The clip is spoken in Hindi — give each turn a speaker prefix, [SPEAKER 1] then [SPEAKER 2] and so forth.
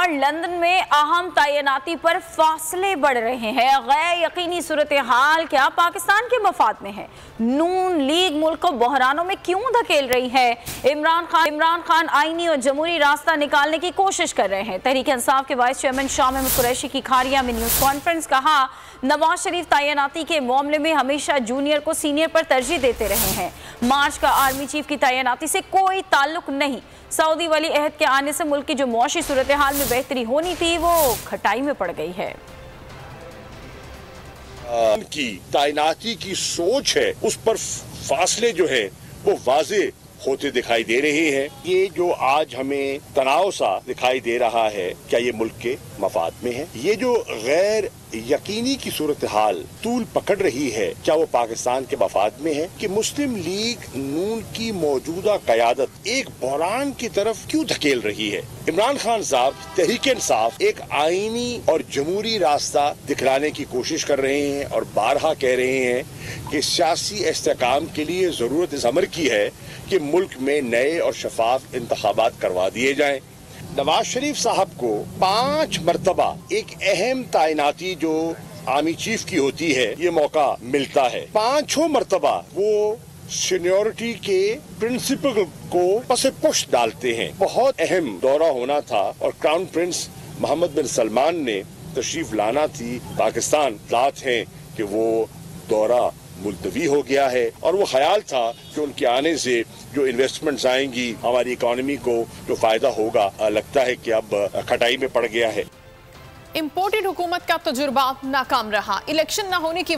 [SPEAKER 1] और लंदन में अहम तैनाती पर फासले बढ़ रहे हैं। गैर यकीनी सूरत हाल क्या पाकिस्तान के मफाद में है? नून लीग मुल्क को बहरानों में क्यों धकेल रही है? इमरान खान आईनी और जमहूरी रास्ता निकालने की कोशिश कर रहे हैं। तहरीक इंसाफ के वाइस चेयरमैन शाह महमूद कुरैशी की खारिया में न्यूज कॉन्फ्रेंस। कहा, नवाज शरीफ तैनाती के मामले में हमेशा जूनियर को सीनियर पर तरजीह देते रहे हैं। मार्च का आर्मी चीफ की तैनाती से कोई ताल्लुक नहीं। सऊदी वली अहद के आने से मुल्क की जो मुआशी सूरत हाल में बेहतरी होनी थी वो खटाई में पड़ गई है।
[SPEAKER 2] की तैनाती की सोच है, उस पर फासले जो है वो वाजे होते दिखाई दे रहे हैं। ये जो आज हमें तनाव सा दिखाई दे रहा है, क्या ये मुल्क के मफाद में है? ये जो गैर यकीनी की सूरत हाल तूल पकड़ रही है, क्या वो पाकिस्तान के मफाद में है? कि मुस्लिम लीग नून की मौजूदा क़यादत एक बहरान की तरफ क्यों धकेल रही है? इमरान खान साहब तहरीक इंसाफ एक आईनी और जमहूरी रास्ता दिखलाने की कोशिश कर रहे हैं और बारहा कह रहे हैं कि सियासी इस्तेकाम के लिए जरूरत इस अमर की है कि मुल्क में नए और शफाफ इंतखाबात करवा दिए जाएं। नवाज शरीफ साहब को 5 मरतबा एक अहम तैनाती जो आर्मी चीफ की होती है, ये मौका मिलता है। 5 मरतबा वो सीनियोरिटी के प्रिंसिपल को पसे पुश डालते हैं। बहुत अहम दौरा होना था और क्राउन प्रिंस मोहम्मद बिन सलमान ने तशरीफ लाना थी पाकिस्तान। बात है कि वो दौरा मुलतवी हो गया है और वो ख्याल था कि उनके आने से जो इन्वेस्टमेंट्स आएंगी, हमारी इकोनॉमी को जो फायदा होगा, लगता है कि अब खटाई में पड़ गया है।
[SPEAKER 3] इंपोर्टेड हुकूमत का तजुर्बा नाकाम रहा। इलेक्शन न होने की